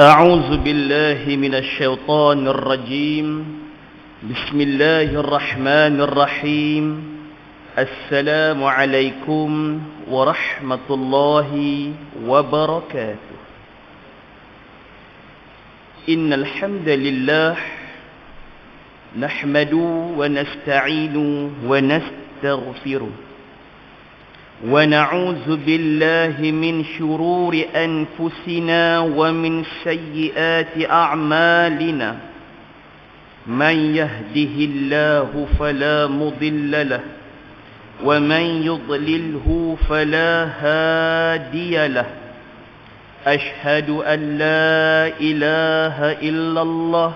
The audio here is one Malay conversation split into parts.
أعوذ بالله من الشيطان الرجيم. بسم الله الرحمن الرحيم. السلام عليكم ورحمة الله وبركاته. إن الحمد لله نحمده ونستعينه ونستغفره ونعوذ بالله من شرور أنفسنا ومن سيئات أعمالنا. من يهده الله فلا مضل له ومن يضلله فلا هادي له. أشهد أن لا إله إلا الله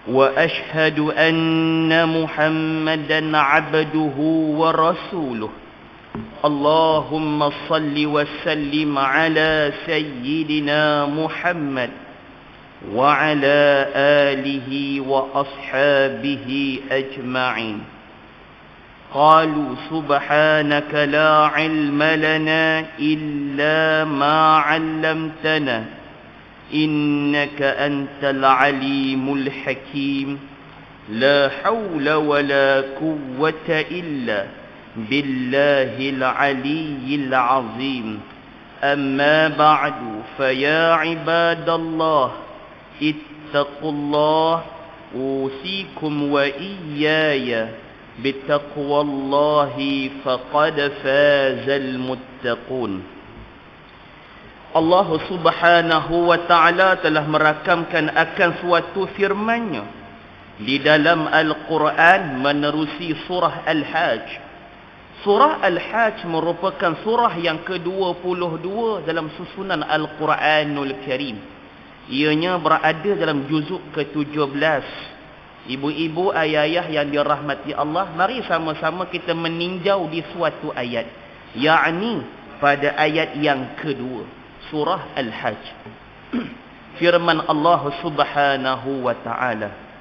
وأشهد أن محمدا عبده ورسوله. اللهم صل وسلم على سيدنا محمد وعلى آله وأصحابه أجمعين. قالوا سبحانك لا علم لنا إلا ما علمتنا إنك أنت العليم الحكيم. لا حول ولا قوة إلا بالله العلي العظيم. أما بعد فيا عباد الله اتقوا الله أوصيكم وإياي بتقوى الله فقد فاز المتقون. Allah Subhanahu wa Ta'ala telah merakamkan akan suatu firman-Nya di dalam Al-Quran menerusi surah Al-Hajj. Surah Al-Hajj merupakan surah yang ke-22 dalam susunan Al-Quranul Karim. Ianya berada dalam juzuk ke-17. Ibu-ibu, ayah-ayah yang dirahmati Allah, mari sama-sama kita meninjau di suatu ayat, yakni pada ayat yang kedua surah Al-Hajj. Firman Allah Subhanahu wa Ta'ala,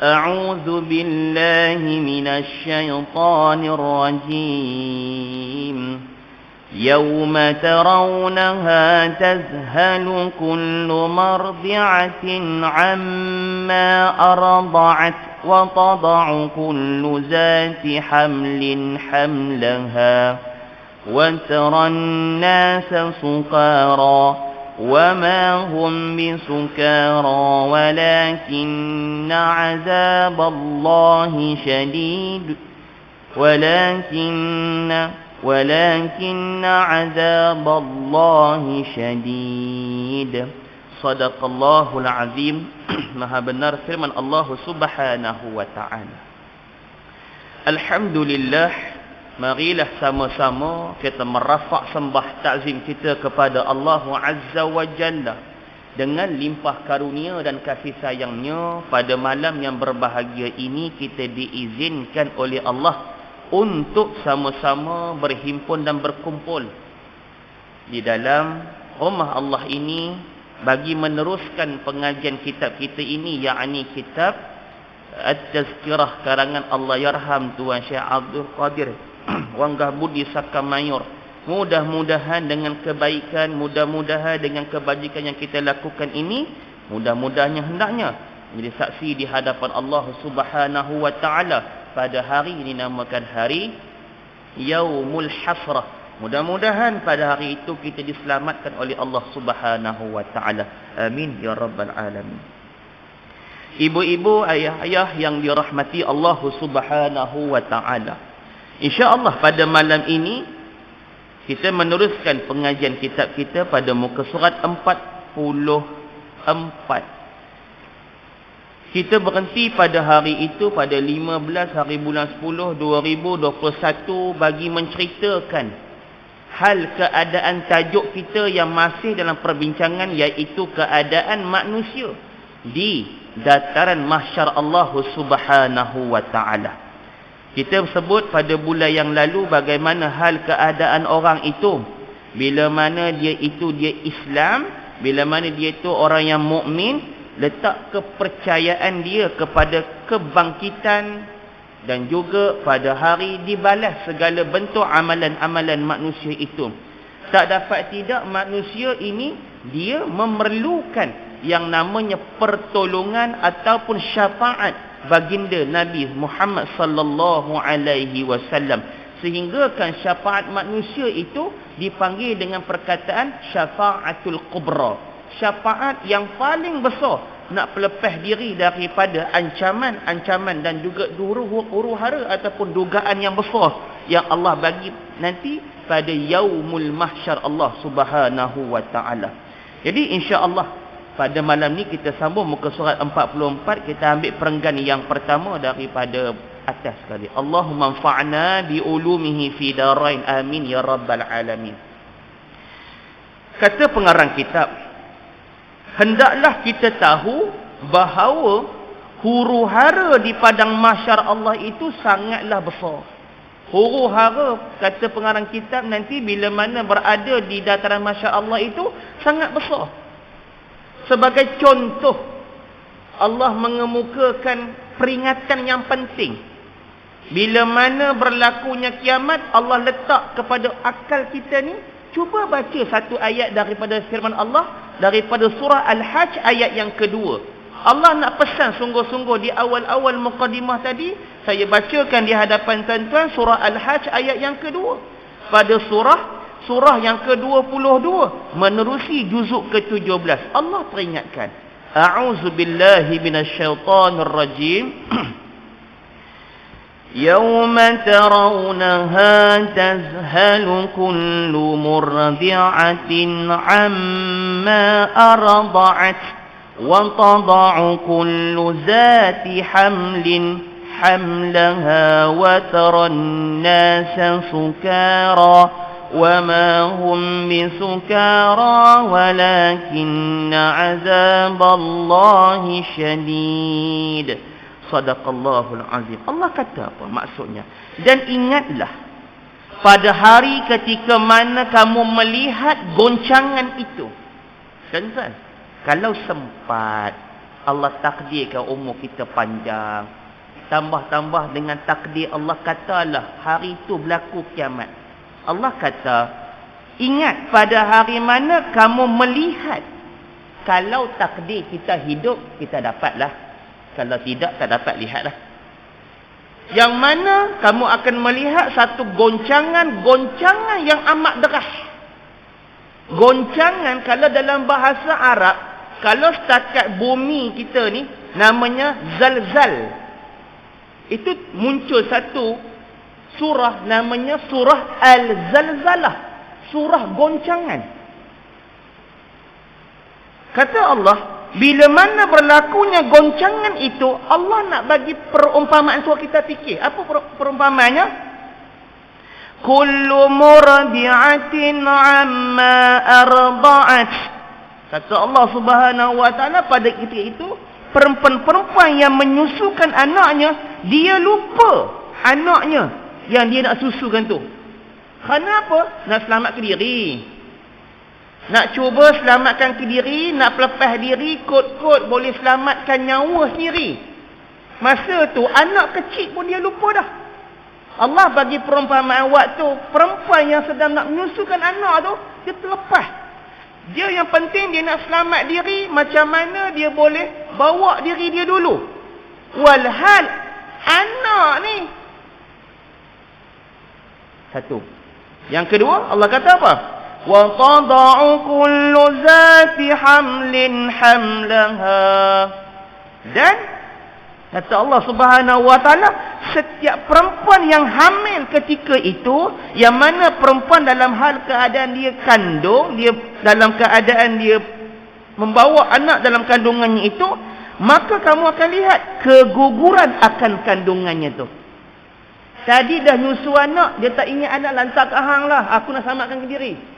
أعوذ بالله من الشيطان الرجيم. يوم ترونها تذهل كل مرضعة عما أرضعت وتضع كل ذات حمل حملها وترى الناس سكارى وما هم بسكارى ولكن عذاب الله شديد ولكن عذاب الله شديد. صدق الله العظيم. Maha benar firman Allah Subhanahu wa Ta'ala. Alhamdulillah, marilah sama-sama kita merafak sembah ta'zim kita kepada Allah Azza wa Jalla dengan limpah karunia dan kasih sayangnya. Pada malam yang berbahagia ini kita diizinkan oleh Allah untuk sama-sama berhimpun dan berkumpul di dalam rumah Allah ini bagi meneruskan pengajian kitab kita ini, yakni kitab At-Tazkirah karangan Allahyarham Tuan Syekh Abdul Qadir Wanggah Budi Sakamayur. Mudah-mudahan dengan kebaikan, mudah-mudahan dengan kebajikan yang kita lakukan ini, mudah-mudahnya hendaknya menjadi saksi di hadapan Allah Subhanahu wa Ta'ala pada hari ini dinamakan hari Yaumul Hasrah. Mudah-mudahan pada hari itu kita diselamatkan oleh Allah Subhanahu wa Ta'ala. Amin ya rabbal alamin. Ibu-ibu, ayah-ayah yang dirahmati Allah Subhanahu wa Ta'ala, InsyaAllah pada malam ini kita meneruskan pengajian kitab kita pada muka surat 44. Kita berhenti pada hari itu pada 15 hari bulan 10 2021 bagi menceritakan hal keadaan tajuk kita yang masih dalam perbincangan, iaitu keadaan manusia di dataran mahsyar Allah Subhanahu wa Ta'ala. Kita sebut pada bulan yang lalu bagaimana hal keadaan orang itu bila mana dia Islam, bila mana dia itu orang yang mukmin, letak kepercayaan dia kepada kebangkitan dan juga pada hari dibalas segala bentuk amalan-amalan manusia itu. Tak dapat tidak manusia ini dia memerlukan yang namanya pertolongan ataupun syafaat baginda Nabi Muhammad sallallahu alaihi wasallam, sehingga kan syafaat manusia itu dipanggil dengan perkataan syafaatul kubra, syafaat yang paling besar, nak pelepah diri daripada ancaman-ancaman dan juga huru-hara ataupun dugaan yang besar yang Allah bagi nanti pada yaumul mahsyar Allah Subhanahu wa taala. Jadi insya-Allah pada malam ni kita sambung muka surat 44, kita ambil perenggan yang pertama daripada atas sekali. Allahumma anfa'na bi ulumihi fi darain, amin ya rabbal alamin. Kata pengarang kitab, hendaklah kita tahu bahawa huru-hara di padang mahsyar Allah itu sangatlah besar. Huru-hara, kata pengarang kitab, nanti bila mana berada di dataran mahsyar Allah itu sangat besar. Sebagai contoh, Allah mengemukakan peringatan yang penting. Bila mana berlakunya kiamat, Allah letak kepada akal kita ni, cuba baca satu ayat daripada firman Allah, daripada surah Al-Hajj ayat yang kedua. Allah nak pesan sungguh-sungguh di awal-awal muqaddimah tadi, saya bacakan di hadapan tuan-tuan surah Al-Hajj ayat yang kedua. Pada surah yang ke-22 menerusi juzuk ke-17, Allah peringatkan, a'udzubillahi minasyaitonir rajim. Yawma tarawunaha tazhalu kullu murdi'atin 'amma arda'at wa tada'u kullu zati hamlin hamlaha wa taran nasa sukara wa ma hum bisukara walakinna 'adzaballahi syadid. Sadaqallahul azim. Allah kata apa maksudnya? Dan ingatlah pada hari ketika mana kamu melihat goncangan itu. Tuan-tuan, kalau sempat Allah takdirkan umur kita panjang, tambah-tambah dengan takdir Allah, katalah hari itu berlaku kiamat. Allah kata, ingat pada hari mana kamu melihat. Kalau takdir kita hidup, kita dapatlah. Kalau tidak, tak dapat lihatlah. Yang mana kamu akan melihat satu goncangan yang amat deras. Goncangan, kalau dalam bahasa Arab, kalau setakat bumi kita ni, namanya zalzal. Itu muncul satu surah, namanya surah Al-Zalzalah. Surah goncangan. Kata Allah, bila mana berlakunya goncangan itu, Allah nak bagi perumpamaan. Suruh kita fikir. Apa perumpamaannya? Kullu murdi'atin 'amma arda'at. Kata Allah Subhanahu wa taala, pada ketika itu perempuan-perempuan yang menyusukan anaknya, dia lupa anaknya yang dia nak susukan tu. Kenapa? Nak selamatkan diri. Nak cuba selamatkan ke diri, nak pelepah diri, kot-kot boleh selamatkan nyawa sendiri. Masa tu anak kecil pun dia lupa dah. Allah bagi perumpamaan waktu perempuan yang sedang nak menyusukan anak tu, dia terlepas. Dia yang penting dia nak selamat diri, macam mana dia boleh bawa diri dia dulu. Walhal anak ni. Satu. Yang kedua, Allah kata apa? Wa tada'u kullu zati hamlin hamlaha. Dan kata Allah Subhanahu wa taala, setiap perempuan yang hamil ketika itu, yang mana perempuan dalam hal keadaan dia kandung, dia dalam keadaan dia membawa anak dalam kandungannya itu, maka kamu akan lihat keguguran akan kandungannya tu. Tadi dah nyusu anak, dia tak ingat anak, lantak hang lah, aku nak selamatkan diri.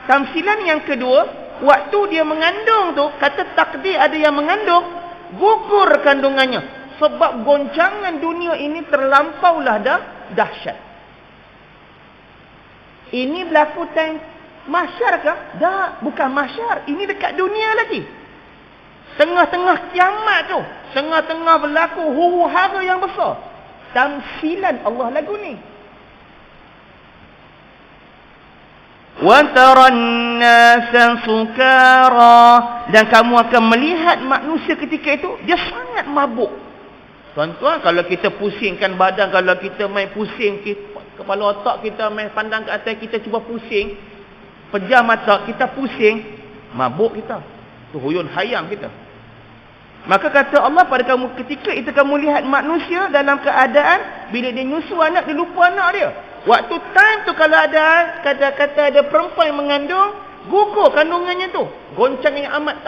Tamsilan yang kedua, waktu dia mengandung tu, kata takdir ada yang mengandung, gugur kandungannya. Sebab goncangan dunia ini terlampaulah dah dahsyat. Ini berlaku time mahsyar kah? Dah, bukan mahsyar. Ini dekat dunia lagi. Tengah-tengah kiamat tu, tengah-tengah berlaku huru-hara yang besar. Tamsilan Allah lagu ni. Wa taran nasa sukara, dan kamu akan melihat manusia ketika itu dia sangat mabuk. Tuan-tuan, kalau kita pusingkan badan, kalau kita main pusing kepala otak kita, main pandang ke atas, kita cuba pusing, pejam mata, kita pusing, mabuk kita. Tu huyun hayam kita. Maka kata Allah pada kamu, ketika itu kamu lihat manusia dalam keadaan bila dia nyusu anak, dia lupa anak dia. Waktu time tu kalau ada kata-kata ada perempuan yang mengandung, gugur kandungannya tu. Goncang yang amat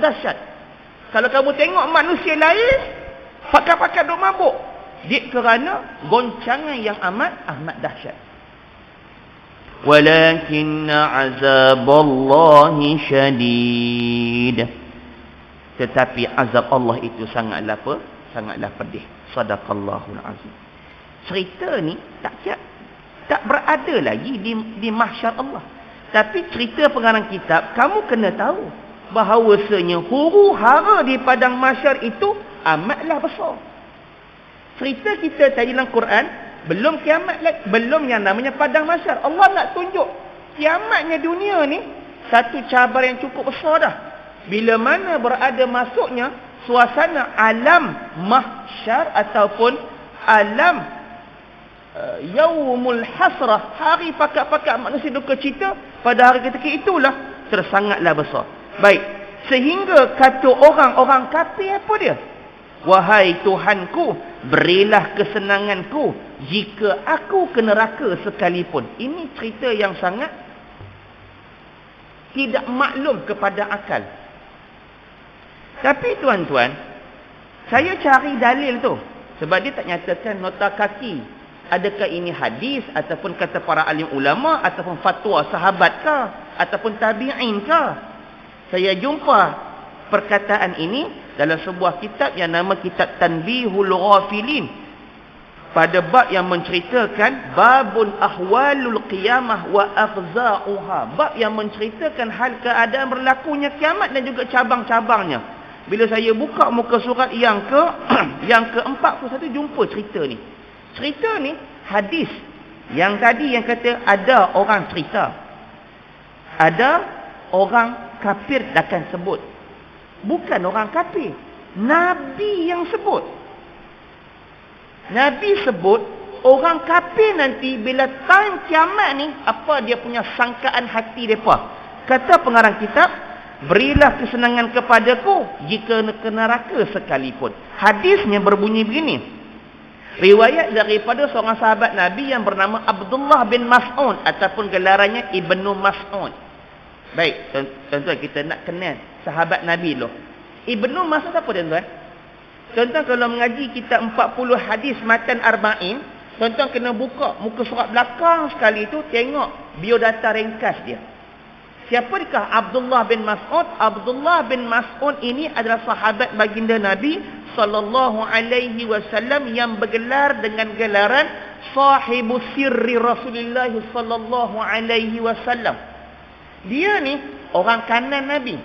dahsyat. Kalau kamu tengok manusia lain, pakat-pakat duk mabuk. Dia kerana goncangan yang amat dahsyat. Walakinna azaballahi syadid. Tetapi azab Allah itu sangatlah apa? Sangatlah pedih. Sadaqallahul azim. Cerita ni tak berada lagi di mahsyar Allah. Tapi cerita pengarang kitab, kamu kena tahu bahawasanya huru-hara di padang mahsyar itu amatlah besar. Cerita kita tadi dalam Quran, belum kiamat lagi, belum yang namanya padang mahsyar. Allah nak tunjuk kiamatnya dunia ni satu cabar yang cukup besar dah. Bila mana berada masuknya suasana alam mahsyar ataupun alam yaumul hasrah, hari pakat-pakat manusia duka cita, pada hari ketika itulah tersangatlah besar. Baik, sehingga kata orang-orang kafir apa dia? Wahai Tuhanku, berilah kesenanganku jika aku ke neraka sekalipun. Ini cerita yang sangat tidak maklum kepada akal. Tapi tuan-tuan, saya cari dalil tu, sebab dia tak nyatakan nota kaki. Adakah ini hadis ataupun kata para alim ulama ataupun fatwa sahabat ke ataupun tabi'in ke? Saya jumpa perkataan ini dalam sebuah kitab yang nama kitab Tanbihul Ghafilin, pada bab yang menceritakan babun ahwalul qiyamah wa afza'uha, bab yang menceritakan hal keadaan berlakunya kiamat dan juga cabang-cabangnya. Bila saya buka muka surat yang ke-41 jumpa cerita ni. Cerita ni hadis yang tadi yang kata ada orang cerita, ada orang kafir akan sebut. Bukan orang kafir, Nabi yang sebut. Nabi sebut orang kafir nanti bila time kiamat ni, apa dia punya sangkaan hati mereka. Kata pengarang kitab, berilah kesenangan kepadaku jika ke neraka sekalipun. Hadisnya berbunyi begini. Riwayat daripada seorang sahabat Nabi yang bernama Abdullah bin Mas'ud ataupun gelarannya Ibnu Mas'ud. Baik, tuan-tuan, kita nak kenal sahabat Nabi loh. Ibnu Mas'ud apa tuan-tuan? Tuan-tuan kalau mengaji kitab 40 hadis matan arba'in, tuan-tuan kena buka muka surat belakang sekali tu, tengok biodata ringkas dia. Siapakah Abdullah bin Mas'ud? Abdullah bin Mas'ud ini adalah sahabat baginda Nabi sallallahu alaihi wasallam yang bergelar dengan gelaran sahibu sirri Rasulullah sallallahu alaihi wasallam. Dia ni orang kanan Nabi,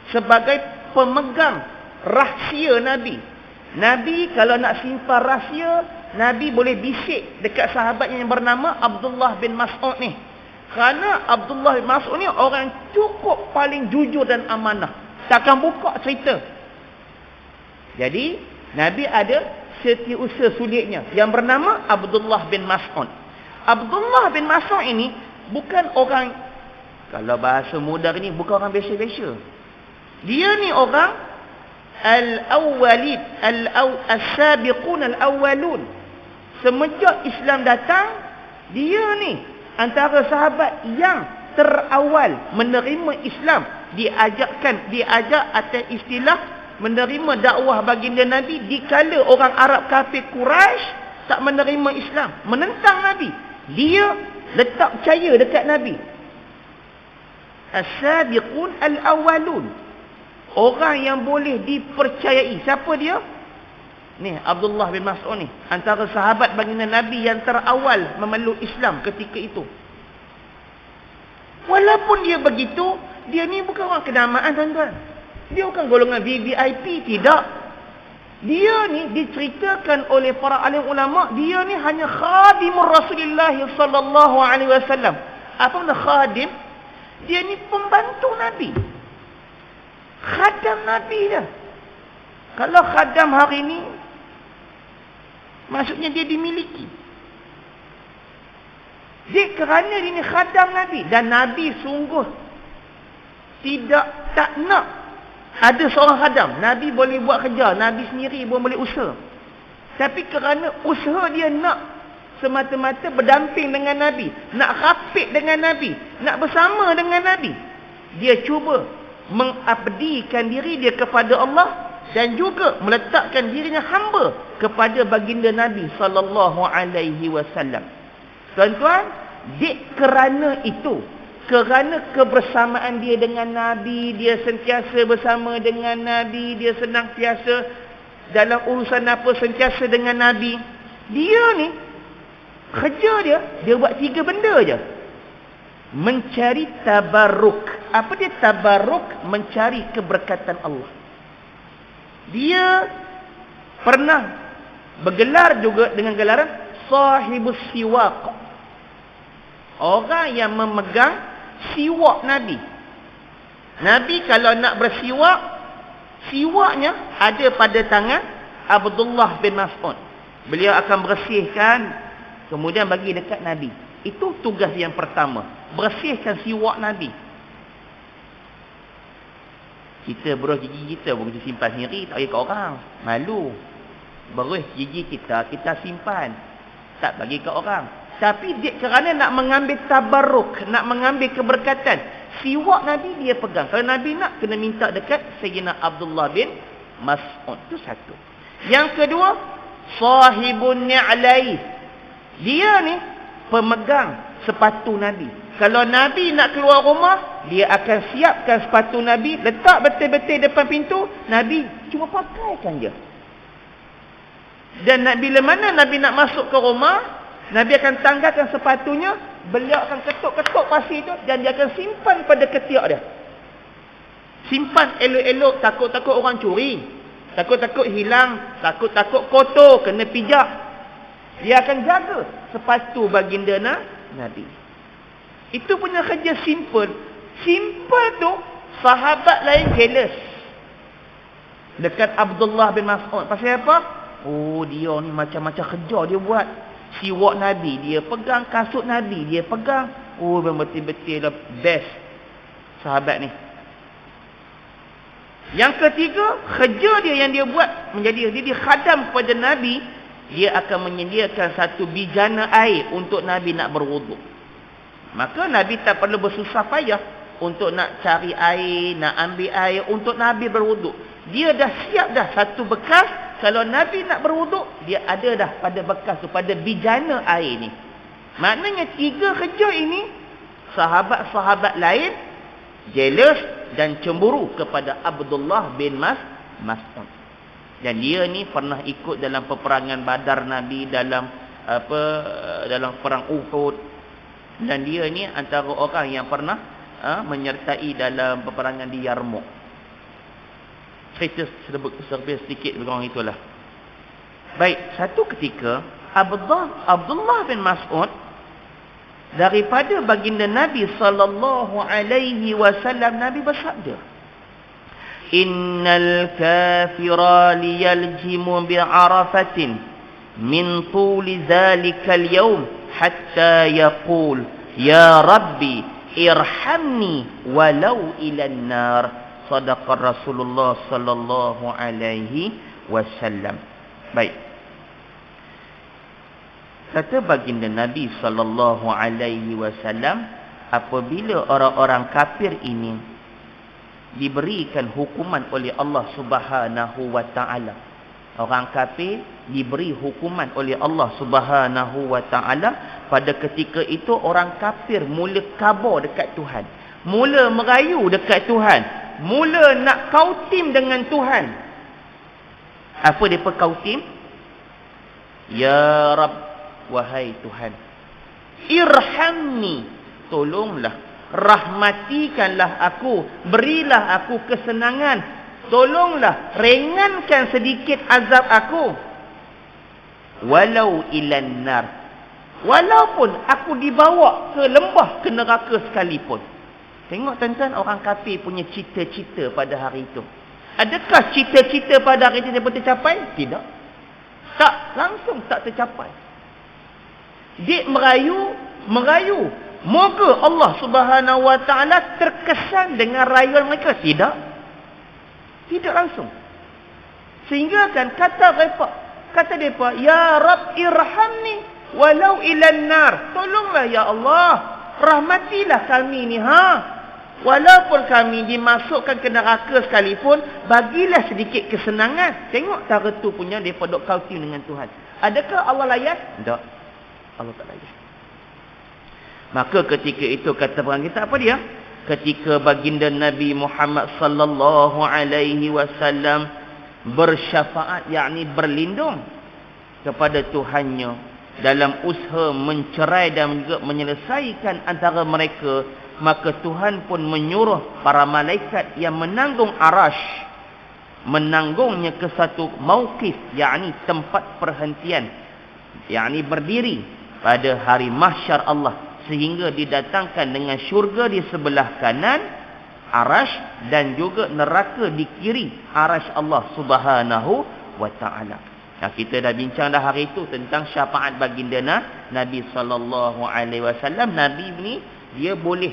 sebagai pemegang rahsia Nabi. Nabi kalau nak simpan rahsia, Nabi boleh bisik dekat sahabatnya yang bernama Abdullah bin Mas'ud ni. Kerana Abdullah bin Mas'ud ni orang cukup paling jujur dan amanah, takkan buka cerita. Jadi Nabi ada setiausaha sulitnya yang bernama Abdullah bin Mas'ud. Abdullah bin Mas'ud ini bukan orang, kalau bahasa muda ni, bukan orang biasa-biasa. Dia ni orang al-awwalid, as-sabiqun al-awwalun. Semenjak Islam datang, dia ni antara sahabat yang terawal menerima Islam, diajak atas istilah menerima dakwah baginda Nabi dikala orang Arab kafir Quraisy tak menerima Islam, menentang Nabi. Dia letak percaya dekat Nabi. As-sabiqun al-awwalun, orang yang boleh dipercayai. Siapa dia? Ni Abdullah bin Mas'ud ni, antara sahabat baginda Nabi yang terawal memeluk Islam ketika itu. Walaupun dia begitu, dia ni bukan orang kenamaan tuan-tuan. Dia bukan golongan VVIP, tidak. Dia ni diceritakan oleh para alim ulama, dia ni hanya khadimur Rasulullah sallallahu alaihi wasallam. Apa makna khadim? Dia ni pembantu Nabi. Khadam Nabi dah. Kalau khadam hari ni, maksudnya dia dimiliki. Dia kerana dia ni khadam Nabi. Dan Nabi sungguh tak nak ada seorang khadam. Nabi boleh buat kerja. Nabi sendiri pun boleh usaha. Tapi kerana usaha dia nak semata-mata berdamping dengan Nabi. Nak rapid dengan Nabi. Nak bersama dengan Nabi. Dia cuba mengabdikan diri dia kepada Allah. Dan juga meletakkan dirinya hamba kepada baginda Nabi sallallahu alaihi wasallam. Tuan-tuan, kerana itu, kerana kebersamaan dia dengan Nabi, dia sentiasa bersama dengan Nabi, dia senantiasa dalam urusan apa sentiasa dengan Nabi. Dia ni, kerja dia buat 3 benda je. Mencari tabarruk. Apa dia tabarruk? Mencari keberkatan Allah. Dia pernah bergelar juga dengan gelaran sahibus siwak. Orang yang memegang siwak Nabi. Nabi kalau nak bersiwak, siwaknya ada pada tangan Abdullah bin Mas'ud. Beliau akan bersihkan, kemudian bagi dekat Nabi. Itu tugas yang pertama. Bersihkan siwak Nabi. Kita beruh gigi kita pun kita simpan sendiri, tak bagi ke orang. Malu. Beruh gigi kita simpan. Tak bagi ke orang. Tapi dia kerana nak mengambil tabarruk, nak mengambil keberkatan, siwak Nabi dia pegang. Kalau Nabi nak, kena minta dekat Sayyidina Abdullah bin Mas'ud. Itu satu. Yang kedua, sahibun ni'lai. Dia ni pemegang sepatu Nabi. Kalau Nabi nak keluar rumah, dia akan siapkan sepatu Nabi, letak betul-betul depan pintu, Nabi cuma pakaikan je. Dan bila mana Nabi nak masuk ke rumah, Nabi akan tanggalkan sepatunya, beliau akan ketuk-ketuk pasir itu, dan dia akan simpan pada ketiak dia. Simpan elok-elok, takut-takut orang curi, takut-takut hilang, takut-takut kotor, kena pijak. Dia akan jaga sepatu baginda Nabi. Itu punya kerja simple. Simple tu, sahabat lain jealous dekat Abdullah bin Mas'ud. Pasal apa? Oh, dia ni macam-macam kerja dia buat. Siwak Nabi dia pegang, kasut Nabi dia pegang. Oh, betul-betul lah best sahabat ni. Yang ketiga, kerja dia yang dia buat menjadi dia khadam kepada Nabi. Dia akan menyediakan satu bijana air untuk Nabi nak berwuduk. Maka Nabi tak perlu bersusah payah untuk nak cari air, nak ambil air untuk Nabi berwuduk. Dia dah siap dah satu bekas. Kalau Nabi nak berwuduk, dia ada dah pada bekas tu, pada bijana air ni. Maknanya 3 kerja ini, sahabat-sahabat lain jealous dan cemburu kepada Abdullah bin Mas'ud. Dan dia ni pernah ikut dalam peperangan Badar Nabi, dalam perang Uhud. Dan dia ni antara orang yang pernah menyertai dalam peperangan di Yarmouk. Cerita sedikit berorang itulah. Baik, satu ketika Abdullah bin Mas'ud daripada baginda Nabi sallallahu alaihi wasallam, Nabi bersabda, "Innal kafira liyaljimu bi'arafatin min tuli zalikal yawm hatta yaqul ya rabbi irhamni walau ilan nar." Sadaqar Rasulullah sallallahu alaihi wasallam. Baik. Kata baginda Nabi sallallahu alaihi wasallam, apabila orang-orang kafir ini diberikan hukuman oleh Allah Subhanahu wa taala, orang kafir diberi hukuman oleh Allah Subhanahu wa taala, pada ketika itu orang kafir mula kabar dekat Tuhan, mula merayu dekat Tuhan, mula nak kautim dengan Tuhan. Apa depa kautim? Ya Rabb, wahai Tuhan, irhamni, tolonglah, rahmatikanlah aku, berilah aku kesenangan, tolonglah ringankan sedikit azab aku. Walau ilan nar, walaupun aku dibawa ke lembah, ke neraka sekalipun. Tengok tuan-tuan, orang kafir punya cita-cita pada hari itu. Adakah cita-cita pada hari itu dapat tercapai? Tidak. Tak, langsung tak tercapai. Dia merayu. Moga Allah Subhanahu Wa Taala terkesan dengan rayuan mereka. Tidak. Tidak langsung. Sehingga kan kata mereka, ya Rabb irhamni walau ilan nar. Tolonglah ya Allah, rahmatilah kami ni walaupun kami dimasukkan ke neraka sekalipun, bagilah sedikit kesenangan. Tengok cara tu punya depa dok kauti dengan Tuhan. Adakah Allah layan? Tak. Allah tak layan. Maka ketika itu kata perang kita apa dia? Ketika baginda Nabi Muhammad sallallahu alaihi wasallam bersyafaat, yakni berlindung kepada Tuhannya dalam usaha mencerai dan juga menyelesaikan antara mereka, maka Tuhan pun menyuruh para malaikat yang menanggung arash, menanggungnya ke satu mauqif, yakni tempat perhentian, yakni berdiri pada hari mahsyar Allah, sehingga didatangkan dengan syurga di sebelah kanan arash dan juga neraka di kiri arash Allah Subhanahu wa taala. Nah, kita dah bincang dah hari itu tentang syafaat baginda Nabi sallallahu alaihi wasallam. Nabi ni dia boleh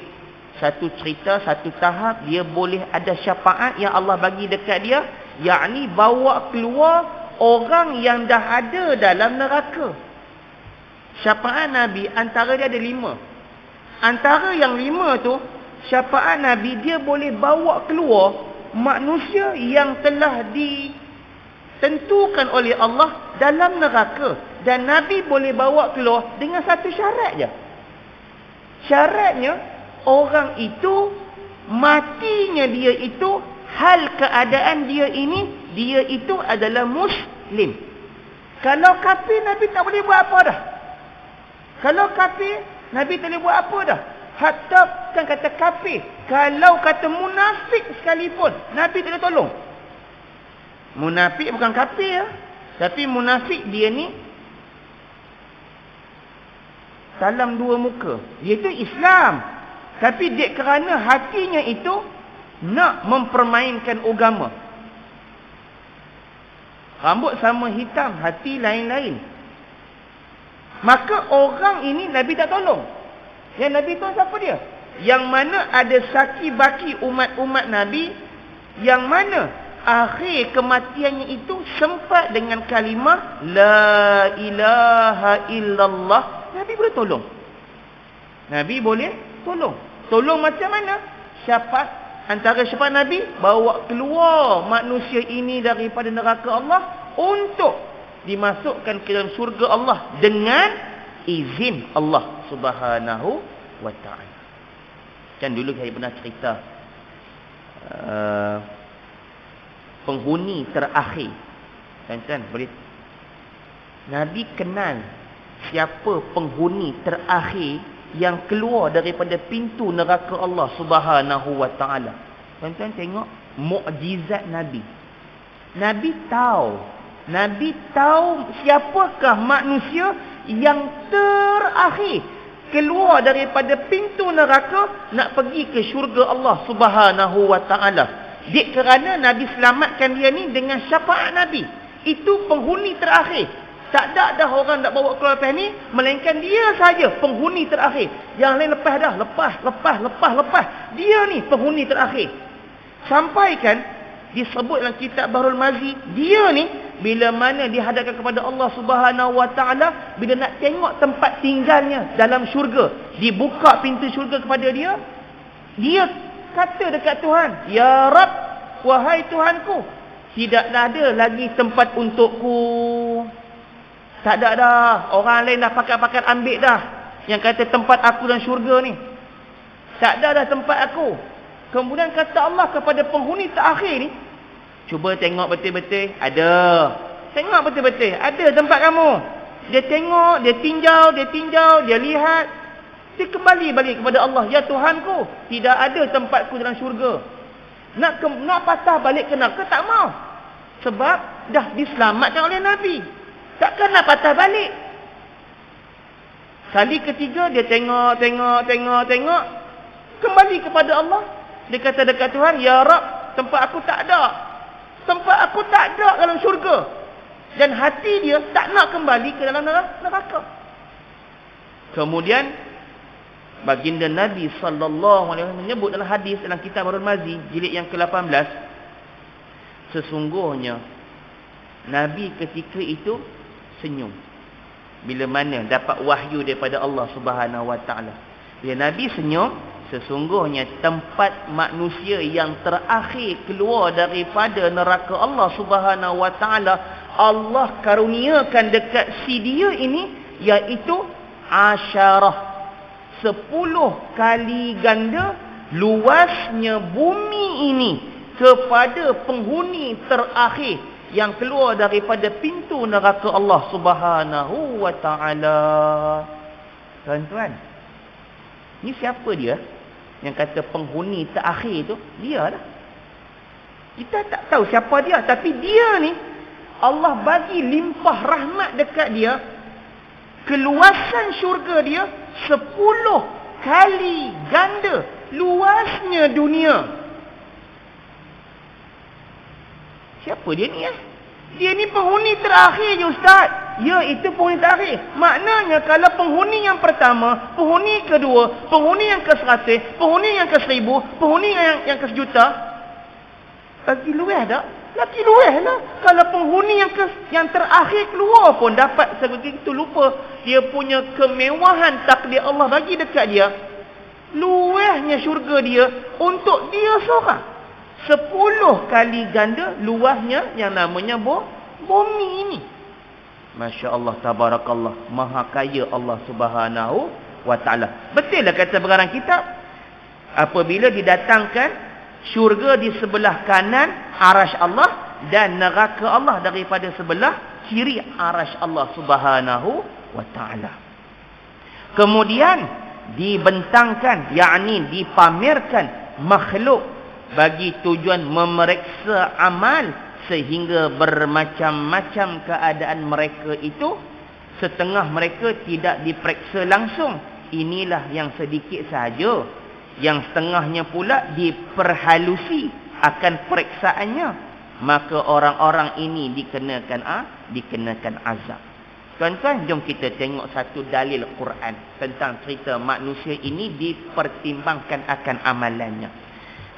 satu cerita, satu tahap, dia boleh ada syafaat yang Allah bagi dekat dia, yakni bawa keluar orang yang dah ada dalam neraka. Syafaat Nabi antara dia ada 5. Antara yang 5 tu, syafaat Nabi dia boleh bawa keluar manusia yang telah ditentukan oleh Allah dalam neraka. Dan Nabi boleh bawa keluar dengan satu syarat je. Syaratnya, orang itu, matinya dia itu, hal keadaan dia ini, dia itu adalah Muslim. Kalau kafir, Nabi tak boleh buat apa dah. Kalau kafir, Nabi tak boleh buat apa dah. Hatta kan kata kafir, kalau kata munafik sekalipun, Nabi tak boleh tolong. Munafik bukan kafir, tapi munafik dia ni dalam 2 muka. Dia tu Islam, tapi dia kerana hatinya itu nak mempermainkan agama. Rambut sama hitam, hati lain-lain. Maka orang ini Nabi tak tolong. Yang Nabi tolong siapa dia? Yang mana ada saki baki umat-umat Nabi, yang mana akhir kematiannya itu sempat dengan kalimah La ilaha illallah. Nabi boleh tolong. Nabi boleh tolong. Tolong macam mana? Syafaat. Antara syafaat Nabi, bawa keluar manusia ini daripada neraka Allah untuk dimasukkan ke dalam syurga Allah dengan izin Allah Subhanahu wa ta'ala. Kan dulu saya pernah cerita penghuni terakhir. Kan boleh, Nabi kenal siapa penghuni terakhir yang keluar daripada pintu neraka Allah Subhanahu wa ta'ala. Tuan-tuan tengok mukjizat Nabi. Nabi tahu siapakah manusia yang terakhir keluar daripada pintu neraka nak pergi ke syurga Allah Subhanahu wa ta'ala. Dia kerana Nabi selamatkan dia ni dengan syafaat Nabi. Itu penghuni terakhir. Tak ada dah orang nak bawa keluar lepas ni, melainkan dia saja penghuni terakhir. Yang lain lepas dah, lepas. Dia ni penghuni terakhir. Sampaikan disebut dalam kitab Bahrul Mazi, dia ni bila mana dihadapkan kepada Allah Subhanahu wa ta'ala, bila nak tengok tempat tinggalnya dalam syurga, dibuka pintu syurga kepada dia, dia kata dekat Tuhan, Ya Rabb, wahai Tuhanku, tidaklah ada lagi tempat untukku. Tak ada dah. Orang lain dah pakat-pakat ambil dah yang kata tempat aku dalam syurga ni. Tak ada dah tempat aku. Kemudian kata Allah kepada penghuni terakhir ni, cuba tengok betul-betul. Ada. Tengok betul-betul. Ada tempat kamu. Dia tengok, dia tinjau, dia lihat. Dia kembali balik kepada Allah. Ya Tuhanku, tidak ada tempatku dalam syurga. Nak patah balik ke neraka tak mau. Sebab dah diselamatkan oleh Nabi. Takkan nak patah balik. Kali ketiga dia tengok. Kembali kepada Allah. Dia kata dekat Tuhan, Ya Rab, tempat aku tak ada. Tempat aku tak ada dalam syurga. Dan hati dia tak nak kembali ke dalam neraka. Kemudian baginda Nabi SAW menyebut dalam hadis dalam kitab Ar-Mazi jilid yang ke-18, sesungguhnya Nabi ketika itu senyum bila mana dapat wahyu daripada Allah Subhanahu Wa Taala. Bila Nabi senyum, sesungguhnya tempat manusia yang terakhir keluar daripada neraka Allah Subhanahu Wa Taala, Allah karuniakan dekat si dia ini, iaitu 10 kali ganda luasnya bumi ini kepada penghuni terakhir yang keluar daripada pintu neraka Allah Subhanahu Wa Taala. Tuan-tuan, ni siapa dia yang kata penghuni terakhir tu? Dia lah. Kita tak tahu siapa dia, tapi dia ni Allah bagi limpah rahmat dekat dia. Keluasan syurga dia 10 kali ganda luasnya dunia. Siapa dia ni ya? Dia ni penghuni terakhir je Ustaz. Ya, itu penghuni terakhir. Maknanya kalau penghuni yang pertama, penghuni kedua, penghuni yang ke-100, penghuni yang ke-1000, penghuni yang ke-1,000,000, lagi luas tak? Lagi luas lah. Kalau penghuni yang terakhir keluar pun dapat sebegitu lupa dia punya kemewahan takdir Allah bagi dekat dia. Luasnya syurga dia untuk dia seorang. 10 kali ganda luasnya yang namanya bumi ini. Masya Allah, tabarakallah, maha kaya Allah Subhanahu Wa Taala. Betul lah kata pengarang kitab, apabila didatangkan syurga di sebelah kanan arasy Allah dan neraka Allah daripada sebelah kiri arasy Allah Subhanahu Wa Taala. Kemudian dibentangkan, yakni dipamerkan makhluk bagi tujuan memeriksa amal, sehingga bermacam-macam keadaan mereka itu. Setengah mereka tidak diperiksa langsung, inilah yang sedikit sahaja. Yang setengahnya pula diperhalusi akan periksaannya, maka orang-orang ini dikenakan azab. Tuan-tuan, jom kita tengok satu dalil Quran tentang cerita manusia ini dipertimbangkan akan amalannya.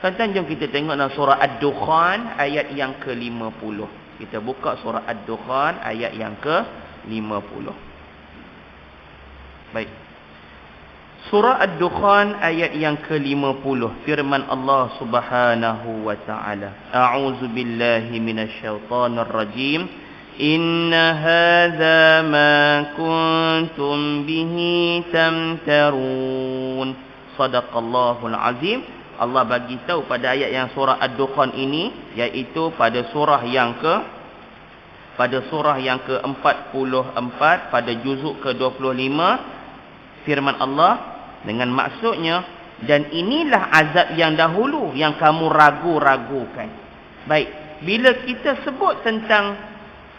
Tuan-tuan, jom kita tengok dalam surah Ad-Dukhan ayat yang ke-50. Kita buka surah Ad-Dukhan ayat yang ke-50. Baik. Surah Ad-Dukhan ayat yang ke-50. Firman Allah Subhanahu Wa Ta'ala. A'udzu billahi minasyaitonir rajim. Inna hadza ma kuntum bihi tamtarun. Shadaqallahul azim. Allah bagi tahu pada ayat yang surah Ad-Dukhan ini, iaitu pada surah yang ke-44 pada juzuk ke-25, firman Allah dengan maksudnya, dan inilah azab yang dahulu yang kamu ragu-ragukan. Baik, bila kita sebut tentang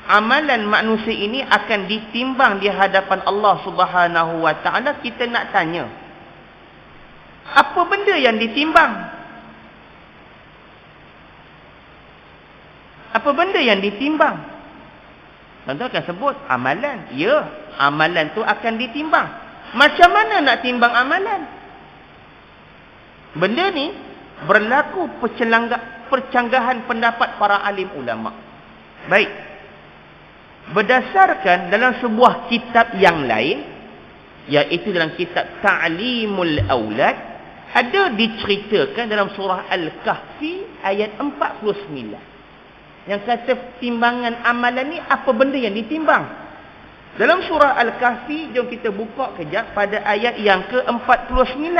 amalan manusia ini akan ditimbang di hadapan Allah Subhanahu Wa Taala, kita nak tanya, apa benda yang ditimbang? Apa benda yang ditimbang? Tuan-tuan akan sebut amalan. Ya, amalan tu akan ditimbang. Macam mana nak timbang amalan? Benda ni berlaku percanggahan pendapat para alim ulama. Baik. Berdasarkan dalam sebuah kitab yang lain, iaitu dalam kitab Ta'limul Aulad, ada diceritakan dalam surah Al-Kahfi ayat 49. Yang kata timbangan amalan ni, apa benda yang ditimbang? Dalam surah Al-Kahfi, jom kita buka kejap pada ayat yang ke-49.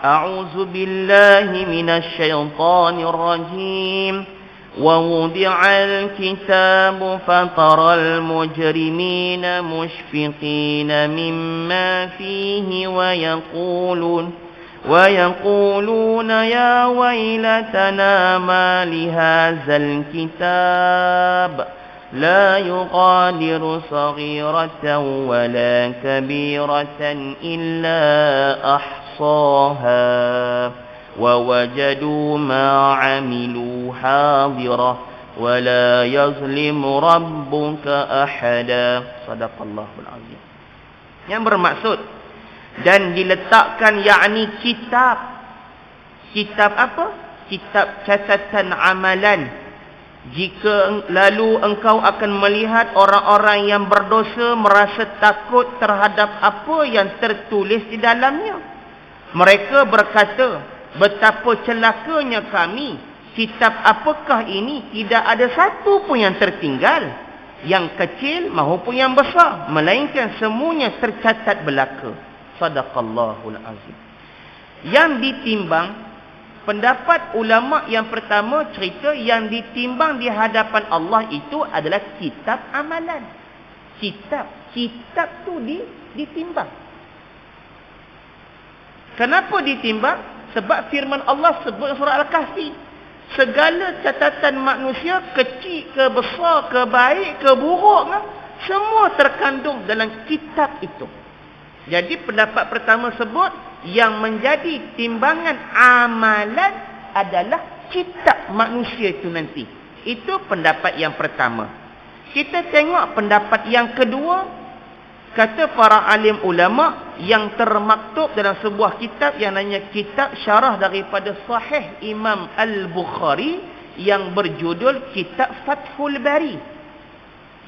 A'udzu billahi minasyaitonir rajim. Wa wudi'al kitabu fataral mujrimina mushfiqina mimma fihi wa yaqulun ويقولون يا ويلتنا ما لهذا الكتاب لا يغادر صغيرة ولا كبيرة إلا أحصاها ووجدوا ما عملوا حاضرة ولا يظلم ربك أحدا. صدق الله العظيم. Yang bermaksud dan diletakkan yakni kitab. Kitab apa? Kitab catatan amalan. Jika lalu engkau akan melihat orang-orang yang berdosa merasa takut terhadap apa yang tertulis di dalamnya. Mereka berkata, betapa celakanya kami. Kitab apakah ini? Tidak ada satu pun yang tertinggal. Yang kecil maupun yang besar. Melainkan semuanya tercatat belaka. Sadaqallahul azim. Yang ditimbang, pendapat ulama yang pertama cerita yang ditimbang di hadapan Allah itu adalah kitab amalan. Kitab tu ditimbang. Kenapa ditimbang? Sebab firman Allah sebut surah Al-Kahfi, segala catatan manusia, kecil ke besar, ke baik ke buruk, semua terkandung dalam kitab itu. Jadi pendapat pertama sebut yang menjadi timbangan amalan adalah kitab manusia itu nanti. Itu pendapat yang pertama. Kita tengok pendapat yang kedua. Kata para alim ulama yang termaktub dalam sebuah kitab yang namanya kitab syarah daripada Sahih Imam Al-Bukhari yang berjudul Kitab Fathul Bari.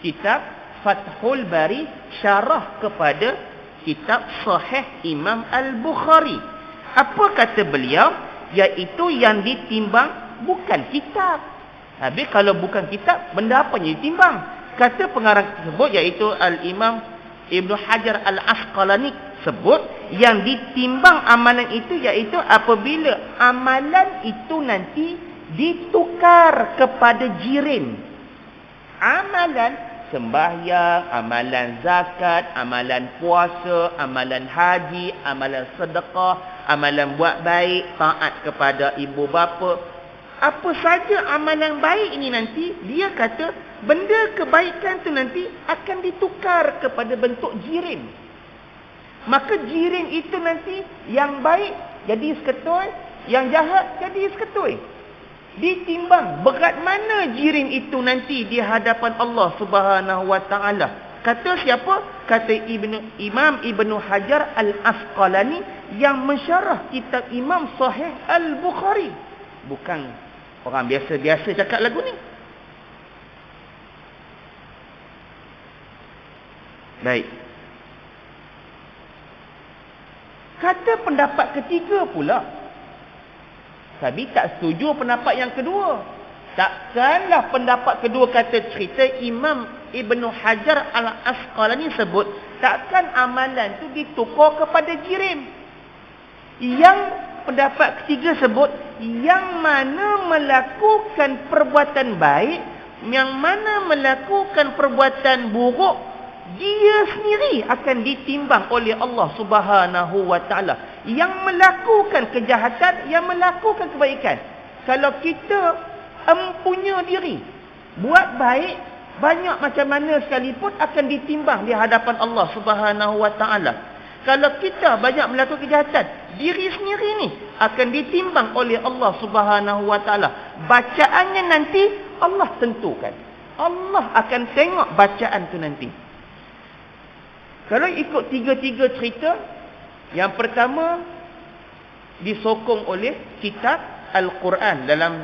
Kitab Fathul Bari syarah kepada kitab Sahih Imam Al-Bukhari. Apa kata beliau? Iaitu yang ditimbang bukan kitab. Habis kalau bukan kitab, benda apa yang ditimbang? Kata pengarang tersebut iaitu Al-Imam Ibnu Hajar Al-Asqalani sebut yang ditimbang amalan itu iaitu apabila amalan itu nanti ditukar kepada jirim. Amalan sembahyang, amalan zakat, amalan puasa, amalan haji, amalan sedekah, amalan buat baik, taat kepada ibu bapa, apa saja amalan baik ini nanti, dia kata benda kebaikan tu nanti akan ditukar kepada bentuk jirim. Maka jirim itu nanti yang baik jadi seketui, yang jahat jadi seketui. Ditimbang berat mana jirim itu nanti di hadapan Allah Subhanahu wa taala. Kata siapa? Kata Imam Ibnu Hajar Al-Asqalani yang mensyarah kitab Imam Sahih Al-Bukhari. Bukan orang biasa-biasa cakap lagu ni. Baik. Kata pendapat ketiga pula, tapi tak setuju pendapat yang kedua. Takkanlah pendapat kedua kata cerita Imam Ibnu Hajar Al-Asqalani sebut takkan amalan tu ditukar kepada jirim. Yang pendapat ketiga sebut yang mana melakukan perbuatan baik, yang mana melakukan perbuatan buruk, dia sendiri akan ditimbang oleh Allah Subhanahu wa taala. Yang melakukan kejahatan, yang melakukan kebaikan. Kalau kita empunya diri buat baik banyak macam mana sekalipun akan ditimbang di hadapan Allah Subhanahu wa taala. Kalau kita banyak melakukan kejahatan, diri sendiri ni akan ditimbang oleh Allah Subhanahu wa taala. Bacaannya nanti Allah tentukan. Allah akan tengok bacaan tu nanti. Kalau ikut tiga-tiga cerita, yang pertama disokong oleh kitab Al-Quran dalam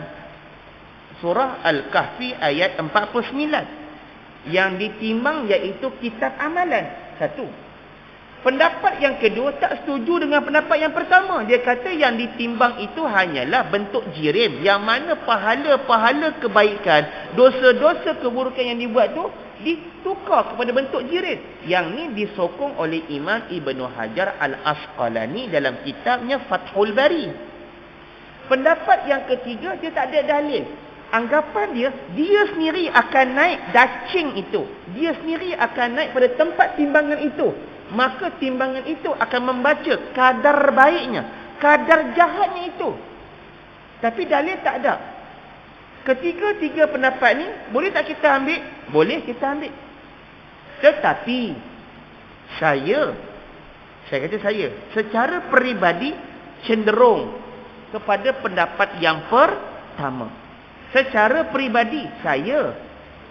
surah Al-Kahfi ayat 49. Yang ditimbang iaitu kitab amalan. Satu. Pendapat yang kedua tak setuju dengan pendapat yang pertama. Dia kata yang ditimbang itu hanyalah bentuk jirim. Yang mana pahala-pahala kebaikan, dosa-dosa keburukan yang dibuat tu ditukar kepada bentuk jirim. Yang ni disokong oleh Imam Ibnu Hajar Al-Asqalani dalam kitabnya Fathul Bari. Pendapat yang ketiga, dia tak ada dalil. Anggapan dia sendiri akan naik dacing itu. Dia sendiri akan naik pada tempat timbangan itu. Maka timbangan itu akan membaca kadar baiknya. kadar jahatnya itu. Tapi dalil tak ada. Ketiga-tiga pendapat ni, boleh tak kita ambil? Boleh kita ambil. Tetapi, saya kata saya, secara peribadi, cenderung kepada pendapat yang pertama. Secara peribadi, saya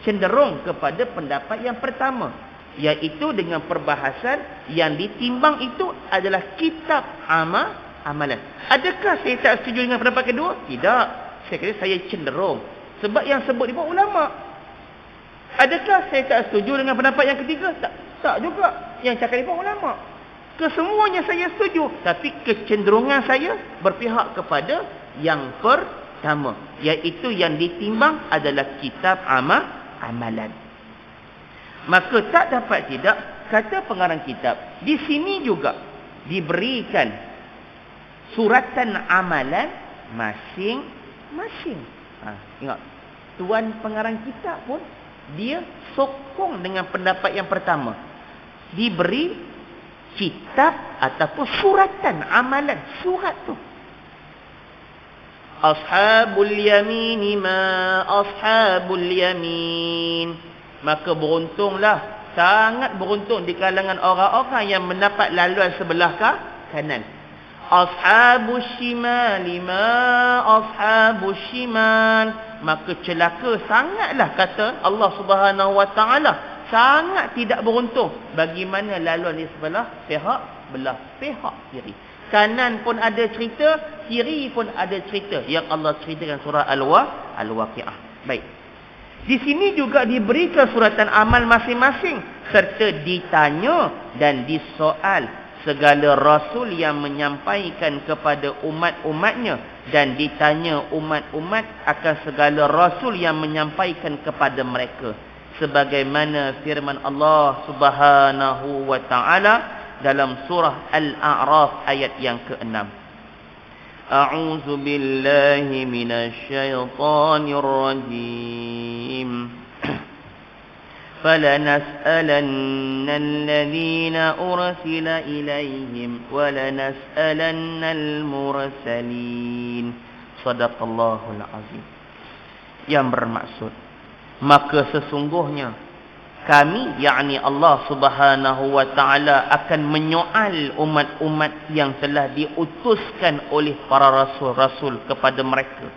cenderung kepada pendapat yang pertama. Iaitu dengan perbahasan yang ditimbang itu adalah kitab amalan. Adakah saya tak setuju dengan pendapat kedua? Tidak. Saya kata saya cenderung. Sebab yang sebut di bawah ulama. Adakah saya tak setuju dengan pendapat yang ketiga? Tak juga. Yang cakap di bawah ulama. Kesemuanya saya setuju. Tapi kecenderungan saya berpihak kepada yang pertama. Iaitu yang ditimbang adalah kitab amalan. Maka tak dapat tidak, kata pengarang kitab, di sini juga diberikan suratan amalan masing-masing. Ingat, tuan pengarang kitab pun dia sokong dengan pendapat yang pertama. Diberi kitab ataupun suratan amalan, surat tu. Ashabul yamini ma ashabul yamin. Maka beruntunglah, sangat beruntung di kalangan orang-orang yang mendapat laluan sebelah kanan. Ashabus shimali ma ashabus shimal. Maka celaka sangatlah, kata Allah Subhanahu wa taala, sangat tidak beruntung bagaimana laluan di sebelah pihak kiri. Kanan pun ada cerita, kiri pun ada cerita yang Allah ceritakan surah Al-Waqiah. Baik. Di sini juga diberikan suratan amal masing-masing serta ditanya dan disoal segala rasul yang menyampaikan kepada umat-umatnya dan ditanya umat-umat akan segala rasul yang menyampaikan kepada mereka. Sebagaimana firman Allah Subhanahu wa taala dalam surah Al-A'raf ayat yang ke-6. A'udzu billahi minasy syaithanir rajim. فَلَنَسْأَلَنَّ الَّذِينَ أُرْسِلَ إِلَيْهِمْ وَلَنَسْأَلَنَّ الْمُرْسَلِينَ. Shadaqallahul azim. Yang bermaksud, maka sesungguhnya kami, yakni Allah Subhanahu wa taala, akan menyoal umat-umat yang telah diutuskan oleh para rasul-rasul kepada mereka.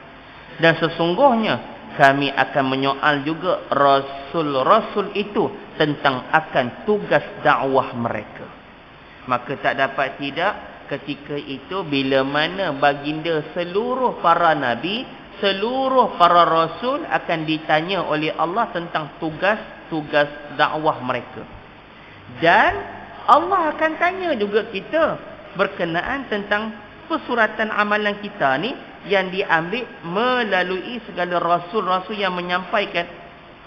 Dan sesungguhnya kami akan menyoal juga rasul-rasul itu tentang akan tugas dakwah mereka. Maka tak dapat tidak, ketika itu bila mana baginda seluruh para nabi, seluruh para rasul akan ditanya oleh Allah tentang tugas dakwah mereka. Dan Allah akan tanya juga kita berkenaan tentang pesuratan amalan kita ni yang diambil melalui segala rasul-rasul yang menyampaikan.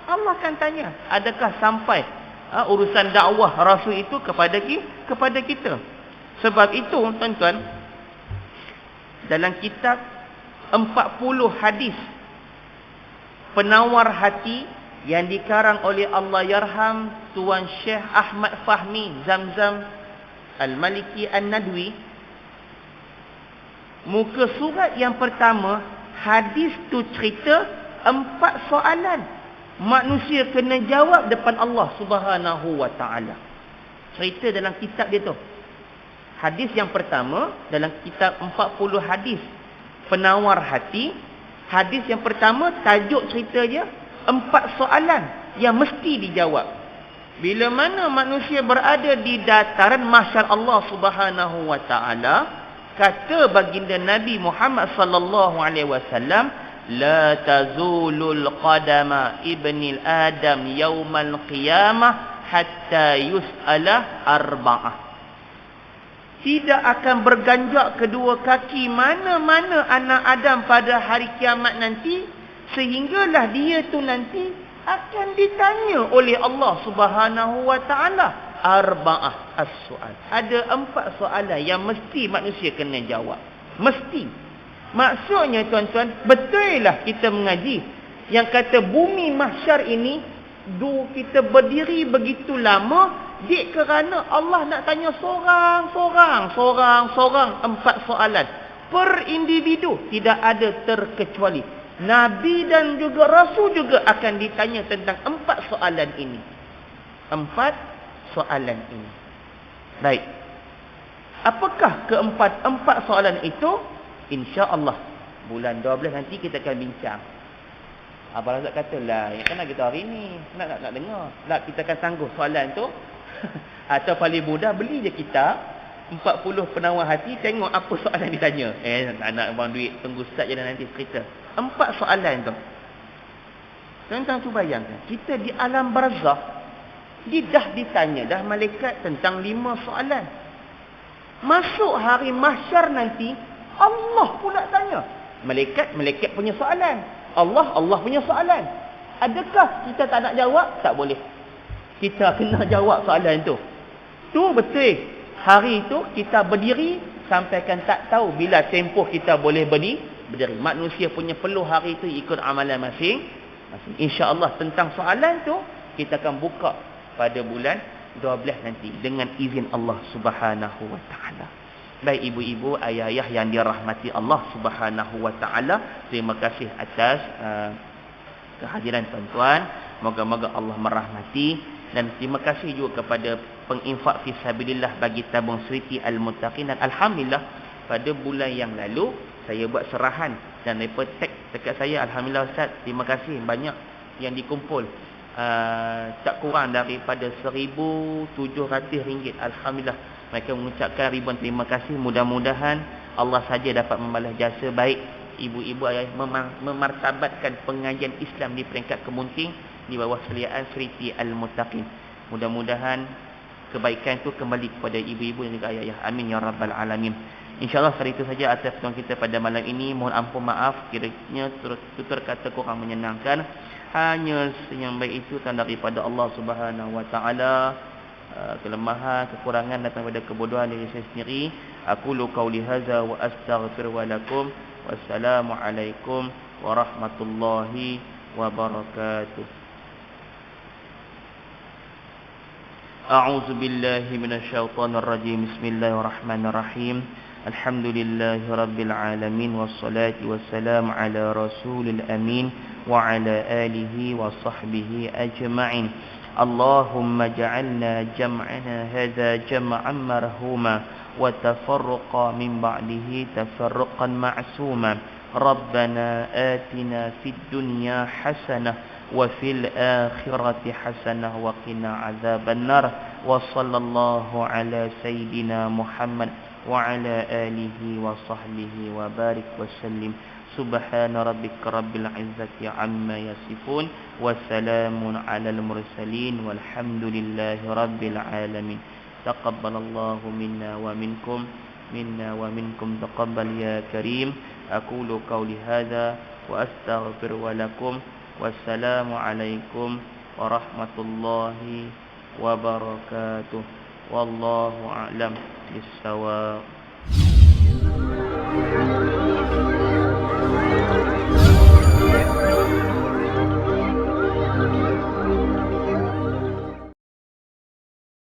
Allah akan tanya, adakah sampai urusan dakwah rasul itu kepada kita. Sebab itu tuan-tuan, dalam kitab 40 hadis penawar hati yang dikarang oleh Allah yarham Tuan Syekh Ahmad Fahmi Zamzam Al-Maliki An-Nadwi, muka surat yang pertama, hadis tu cerita 4 soalan manusia kena jawab depan Allah Subhanahu wa taala. Cerita dalam kitab dia tu. Hadis yang pertama dalam kitab 40 hadis penawar hati, hadis yang pertama tajuk cerita dia 4 soalan yang mesti dijawab. Bila mana manusia berada di dataran mahsyar Allah Subhanahu wa taala, kata baginda Nabi Muhammad sallallahu alaihi wasallam, la tazulul qadama ibnil adam yaumal qiyamah hatta yus'ala arba'ah. Tidak akan berganjak kedua kaki mana-mana anak Adam pada hari kiamat nanti, sehinggalah dia tu nanti akan ditanya oleh Allah Subhanahu wa taala arba'ah as-soal. Ada 4 soalan yang mesti manusia kena jawab. Mesti. Maksudnya tuan-tuan, betul lah kita mengaji yang kata bumi mahsyar ini kita berdiri begitu lama Dik kerana Allah nak tanya seorang 4 soalan. Per individu tidak ada terkecuali. Nabi dan juga Rasul juga akan ditanya tentang 4 soalan ini. 4 soalan ini. Baik. Apakah keempat soalan itu? InsyaAllah bulan 12 nanti kita akan bincang. Abang Razak kata lah, ya kan kita hari ni nak dengar. Lah kita akan sanggup soalan tu. Atau paling mudah beli je kitab 40 penawar hati, tengok apa soalan ditanya. Nak abang duit, tunggu start je nanti cerita. 4 soalan tu. Tentang tu bayangkan, kita di alam barzakh, dia dah ditanya dah malaikat tentang 5 soalan. Masuk hari mahsyar nanti, Allah pula tanya. Malaikat punya soalan. Allah punya soalan. Adakah kita tak nak jawab? Tak boleh. Kita kena jawab soalan tu. Tu betul. Hari tu kita berdiri sampaikan tak tahu bila tempoh kita boleh berdiri. Manusia punya peluh hari tu ikut amalan masing. InsyaAllah tentang soalan tu kita akan buka pada bulan 12 nanti dengan izin Allah Subhanahu wa taala. Baik ibu-ibu, ayah-ayah yang dirahmati Allah Subhanahu wa taala, terima kasih atas kehadiran tuan-tuan. Moga-moga Allah merahmati, dan terima kasih juga kepada penginfak fi sabilillah bagi tabung Seriti Al-Muttaqin. Dan alhamdulillah pada bulan yang lalu saya buat serahan dan mereka tag dekat saya. Alhamdulillah Ustaz, terima kasih banyak yang dikumpul. Tak kurang daripada RM1,700. Alhamdulillah. Mereka mengucapkan ribuan terima kasih. Mudah-mudahan Allah saja dapat membalas jasa baik ibu-ibu ayah memartabatkan pengajian Islam di peringkat kemunting di bawah seliaan Seriti Al-Muttaqin. Mudah-mudahan kebaikan itu kembali kepada ibu-ibu dan juga ayah-ayah. Amin ya rabbal alamin. InsyaAllah hari itu saja atas pertemuan kita pada malam ini. Mohon ampun maaf kiranya tutur kata kurang menyenangkan. Hanya yang baik itu tanda daripada Allah Subhanahu wa taala. Kelemahan, kekurangan datang daripada kebodohan diri saya sendiri. Aqulu qauli hadza wa astaghfiru lakum. Wassalamualaikum warahmatullahi wabarakatuh. A'udzu billahi minasyaitonir rajim. Bismillahirrahmanirrahim. Alhamdulillahi rabbil alamin wassalatu wassalamu ala rasulil amin wa ala alihi wa sahbihi ajma'in. اللهم اجعلنا جمعنا هذا جمعا مرحوما وتفرقا من بعده تفرقا معصوما. ربنا آتنا في الدنيا حسنة وفي الآخرة حسنة وقنا عذاب النار. وصلى الله على سيدنا محمد وعلى آله وصحبه وبارك وسلم. سبحان ربك رب العزة عما يصفون وسلام على المرسلين والحمد لله رب العالمين. تقبل الله منا ومنكم تقبل يا كريم. أقول قولي هذا وأستغفر لكم والسلام عليكم ورحمة الله وبركاته والله أعلم بالصواب.